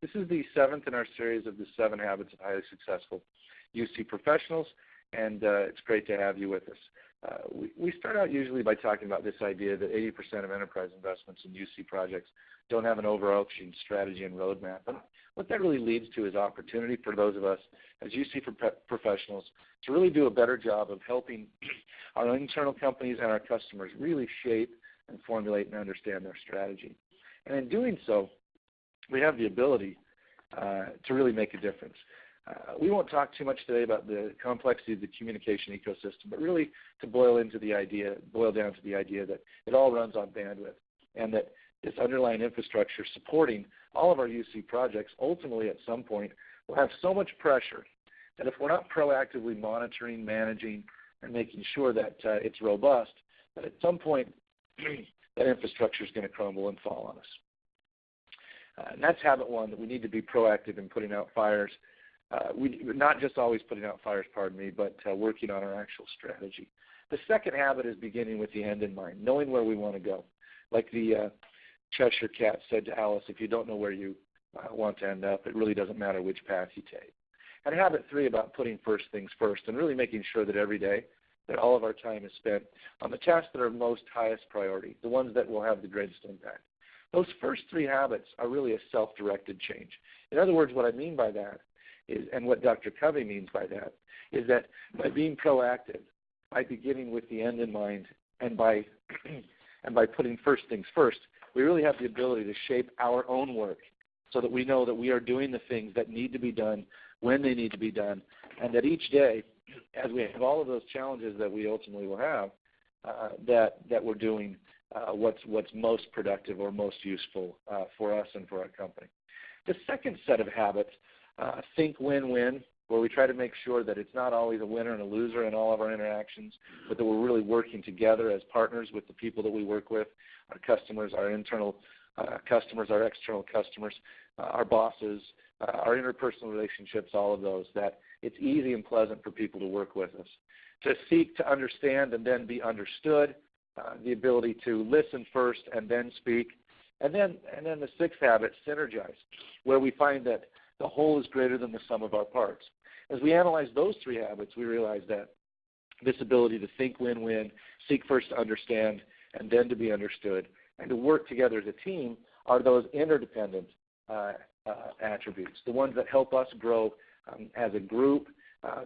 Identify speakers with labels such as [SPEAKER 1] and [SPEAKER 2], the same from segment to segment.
[SPEAKER 1] This is the 7th in our series of the 7 Habits of Highly Successful UC Professionals, and it's great to have you with us. We start out usually by talking about this idea that 80% of enterprise investments in UC projects don't have an overarching strategy and roadmap. And what that really leads to is opportunity for those of us as UC professionals to really do a better job of helping our internal companies and our customers really shape and formulate and understand their strategy. And in doing so, we have the ability to really make a difference. We won't talk too much today about the complexity of the communication ecosystem, but really to boil down to the idea that it all runs on bandwidth, and that this underlying infrastructure supporting all of our UC projects ultimately at some point will have so much pressure that if we're not proactively monitoring, managing, and making sure that it's robust, that at some point that infrastructure is going to crumble and fall on us. And that's habit 1, that we need to be proactive in putting out fires. Not just always putting out fires, but working on our actual strategy. The second habit is beginning with the end in mind, knowing where we want to go. Like the Cheshire Cat said to Alice, if you don't know where you want to end up, it really doesn't matter which path you take. And habit 3 about putting first things first and really making sure that every day that all of our time is spent on the tasks that are most highest priority, the ones that will have the greatest impact. Those first 3 habits are really a self-directed change. In other words, what I mean by that is, and what Dr. Covey means by that, is that by being proactive, by beginning with the end in mind, and by putting first things first, we really have the ability to shape our own work so that we know that we are doing the things that need to be done when they need to be done, and that each day, as we have all of those challenges that we ultimately will have, that we're doing what's most productive or most useful for us and for our company. The second set of habits, think win-win, where we try to make sure that it's not always a winner and a loser in all of our interactions, but that we're really working together as partners with the people that we work with, our customers, our internal customers, our external customers, our bosses, our interpersonal relationships, all of those, that it's easy and pleasant for people to work with us. To seek to understand and then be understood, the ability to listen first and then speak. And then the 6th habit, synergize, where we find that the whole is greater than the sum of our parts. As we analyze those 3 habits, we realize that this ability to think win-win, seek first to understand, and then to be understood, and to work together as a team are those interdependent attributes, the ones that help us grow as a group,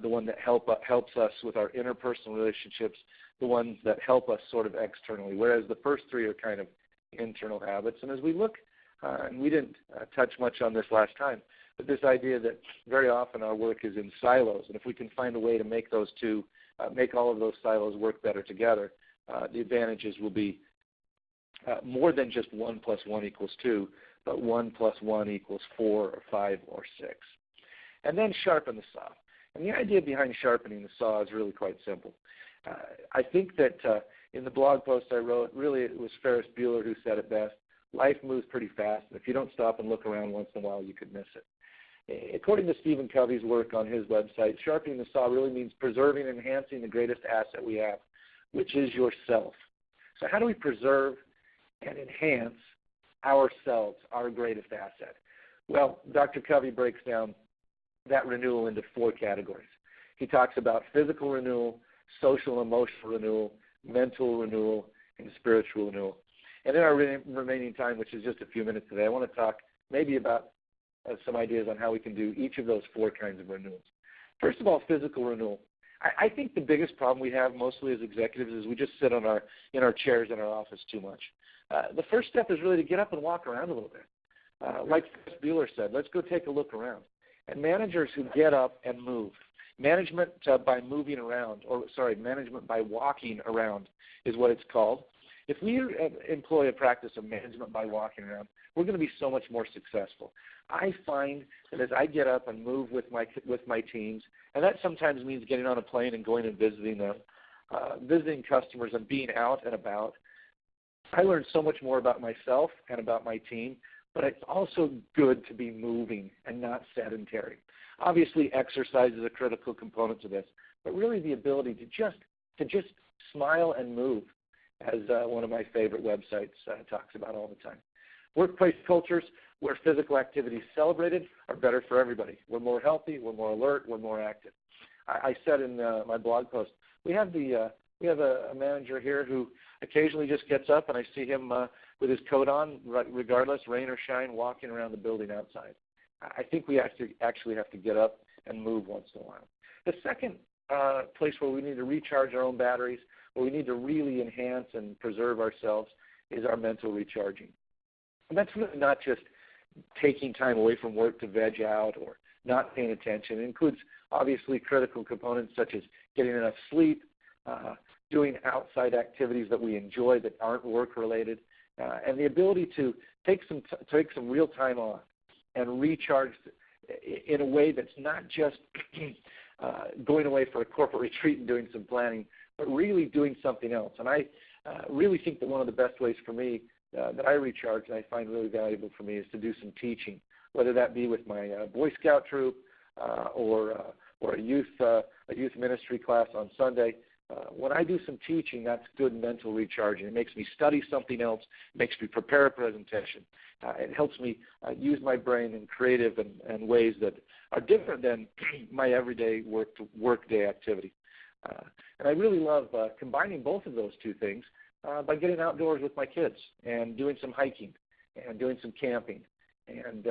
[SPEAKER 1] the one that helps us with our interpersonal relationships, the ones that help us sort of externally, whereas the first 3 are kind of internal habits. And as we look, and we didn't touch much on this last time, but this idea that very often our work is in silos, and if we can find a way to make those two, make all of those silos work better together, the advantages will be more than just 1 + 1 = 2, but 1 + 1 = 4 or 5 or 6. And then sharpen the saw. And the idea behind sharpening the saw is really quite simple. I think that in the blog post I wrote, really it was Ferris Bueller who said it best: life moves pretty fast, and if you don't stop and look around once in a while, you could miss it. According to Stephen Covey's work on his website, sharpening the saw really means preserving and enhancing the greatest asset we have, which is yourself. So how do we preserve and enhance ourselves, our greatest asset? Well, Dr. Covey breaks down that renewal into 4 categories. He talks about physical renewal, social and emotional renewal, mental renewal, and spiritual renewal. And in our remaining time, which is just a few minutes today, I want to talk maybe about some ideas on how we can do each of those 4 kinds of renewals. First of all, physical renewal. I think the biggest problem we have mostly as executives is we just sit in our chairs in our office too much. The first step is really to get up and walk around a little bit. Like Ferris Bueller said, let's go take a look around. And managers who get up and move, management by moving around, management by walking around is what it's called. If we employ a practice of management by walking around, we're going to be so much more successful. I find that as I get up and move with my teams, and that sometimes means getting on a plane and going and visiting them, visiting customers and being out and about, I learn so much more about myself and about my team, but it's also good to be moving and not sedentary. Obviously, exercise is a critical component to this, but really the ability to just smile and move, as one of my favorite websites talks about all the time. Workplace cultures where physical activities celebrated are better for everybody. We're more healthy, we're more alert, we're more active. I said in my blog post, we have a manager here who occasionally just gets up, and I see him with his coat on, regardless, rain or shine, walking around the building outside. I think we actually have to get up and move once in a while. The second place where we need to recharge our own batteries, where we need to really enhance and preserve ourselves, is our mental recharging. And that's really not just taking time away from work to veg out or not paying attention. It includes, obviously, critical components such as getting enough sleep, doing outside activities that we enjoy that aren't work-related, and the ability to take some real time off and recharge in a way that's not just going away for a corporate retreat and doing some planning, but really doing something else. And I really think that one of the best ways for me that I recharge and I find really valuable for me is to do some teaching, whether that be with my Boy Scout troop or a youth ministry class on Sunday. When I do some teaching, that's good mental recharging. It makes me study something else. It makes me prepare a presentation. It helps me use my brain in creative and ways that are different than my everyday workday activity. And I really love combining both of those two things by getting outdoors with my kids and doing some hiking and doing some camping and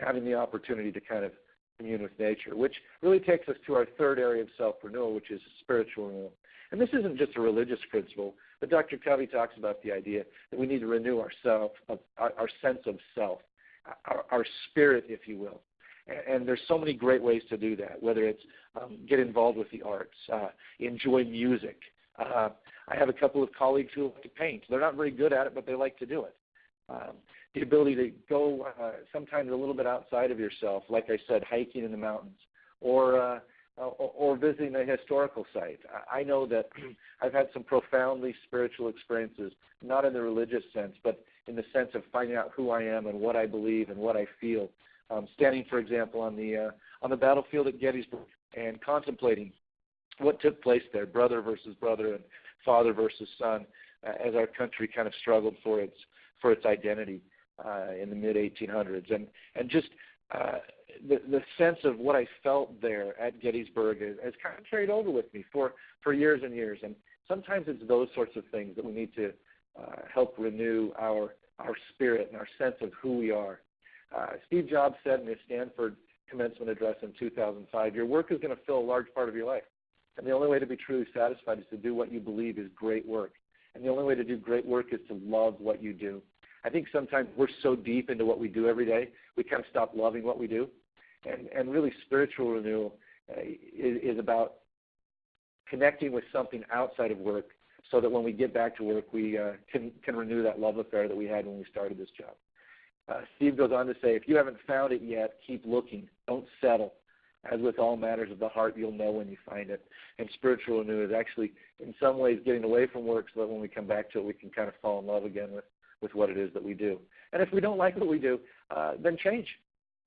[SPEAKER 1] having the opportunity to kind of commune with nature, which really takes us to our third area of self-renewal, which is spiritual renewal. And this isn't just a religious principle, but Dr. Covey talks about the idea that we need to renew our sense of self, our spirit, if you will. And there's so many great ways to do that, whether it's get involved with the arts, enjoy music. I have a couple of colleagues who like to paint. They're not very good at it, but they like to do it. The ability to go sometimes a little bit outside of yourself, like I said, hiking in the mountains, or visiting a historical site. I know that I've had some profoundly spiritual experiences, not in the religious sense, but in the sense of finding out who I am and what I believe and what I feel. Standing, for example, on the battlefield at Gettysburg and contemplating what took place there, brother versus brother and father versus son, as our country kind of struggled for its identity in the mid-1800s. And just the sense of what I felt there at Gettysburg has kind of carried over with me for years and years. And sometimes it's those sorts of things that we need to help renew our spirit and our sense of who we are. Steve Jobs said in his Stanford commencement address in 2005, your work is going to fill a large part of your life. And the only way to be truly satisfied is to do what you believe is great work. And the only way to do great work is to love what you do. I think sometimes we're so deep into what we do every day, we kind of stop loving what we do. And really spiritual renewal is about connecting with something outside of work so that when we get back to work, we can renew that love affair that we had when we started this job. Steve goes on to say, if you haven't found it yet, keep looking. Don't settle. As with all matters of the heart, you'll know when you find it. And spiritual renewal is actually, in some ways, getting away from work so that when we come back to it, we can kind of fall in love again with what it is that we do. And if we don't like what we do, then change.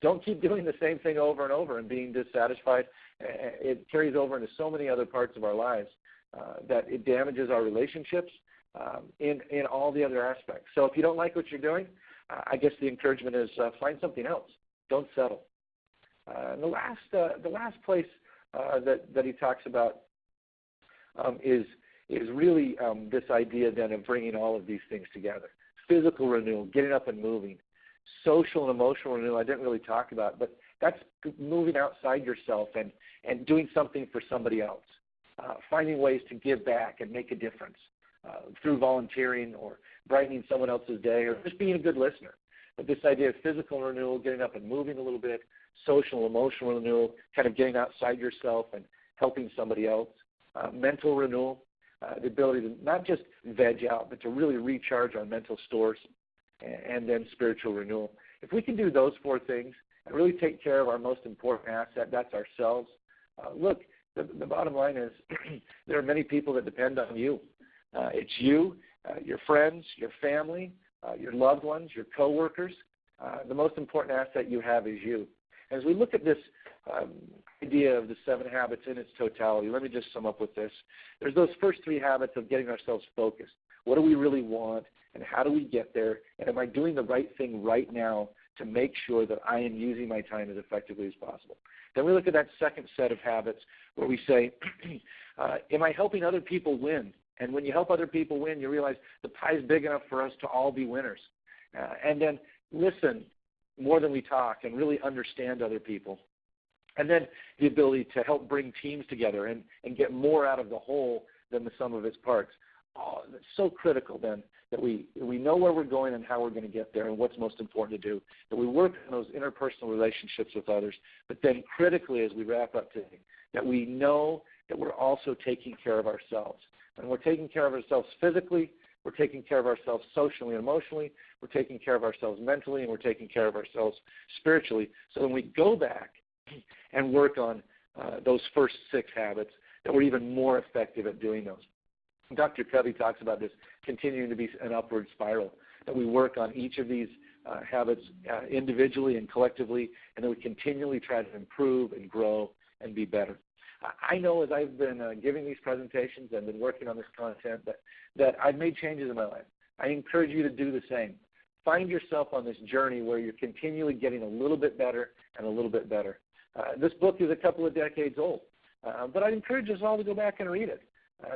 [SPEAKER 1] Don't keep doing the same thing over and over and being dissatisfied. It carries over into so many other parts of our lives that it damages our relationships in all the other aspects. So if you don't like what you're doing, I guess the encouragement is find something else. Don't settle. And the last place that he talks about is really this idea then of bringing all of these things together. Physical renewal, getting up and moving. Social and emotional renewal, I didn't really talk about, but that's moving outside yourself and doing something for somebody else. Finding ways to give back and make a difference through volunteering or brightening someone else's day or just being a good listener. But this idea of physical renewal, getting up and moving a little bit, social, emotional renewal, kind of getting outside yourself and helping somebody else. Mental renewal, the ability to not just veg out, but to really recharge our mental stores. And then spiritual renewal. If we can do those four things and really take care of our most important asset, that's ourselves, look, the bottom line is there are many people that depend on you. It's you, your friends, your family, your loved ones, your coworkers. The most important asset you have is you. As we look at this idea of the 7 habits in its totality, let me just sum up with this. There's those first 3 habits of getting ourselves focused. What do we really want, and how do we get there? And am I doing the right thing right now to make sure that I am using my time as effectively as possible. Then we look at that second set of habits where we say, am I helping other people win? And when you help other people win, you realize the pie is big enough for us to all be winners. And then listen more than we talk and really understand other people. And then the ability to help bring teams together and get more out of the whole than the sum of its parts. Oh, it's so critical then that we know where we're going and how we're going to get there and what's most important to do, that we work on those interpersonal relationships with others, but then critically as we wrap up today, that we know that we're also taking care of ourselves. And we're taking care of ourselves physically, we're taking care of ourselves socially and emotionally, we're taking care of ourselves mentally, and we're taking care of ourselves spiritually. So when we go back and work on those first 6 habits, that we're even more effective at doing those. Dr. Covey talks about this continuing to be an upward spiral, that we work on each of these habits individually and collectively, and that we continually try to improve and grow and be better. I know as I've been giving these presentations and been working on this content that I've made changes in my life. I encourage you to do the same. Find yourself on this journey where you're continually getting a little bit better and a little bit better. This book is a couple of decades old, but I'd encourage us all to go back and read it.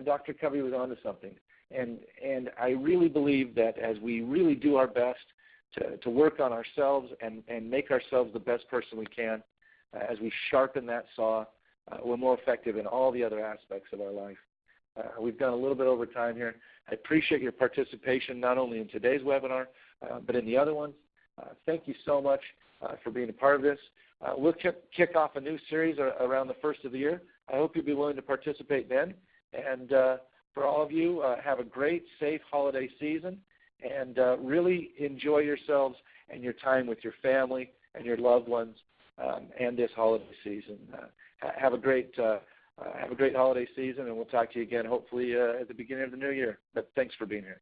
[SPEAKER 1] Dr. Covey was onto something. And I really believe that as we really do our best to work on ourselves and make ourselves the best person we can, as we sharpen that saw, we're more effective in all the other aspects of our life. We've done a little bit over time here. I appreciate your participation not only in today's webinar, but in the other ones. Thank you so much for being a part of this. We'll kick off a new series around the first of the year. I hope you'll be willing to participate then. And for all of you, have a great, safe holiday season, and really enjoy yourselves and your time with your family and your loved ones and this holiday season. Have a great holiday season, and we'll talk to you again hopefully at the beginning of the new year. But thanks for being here.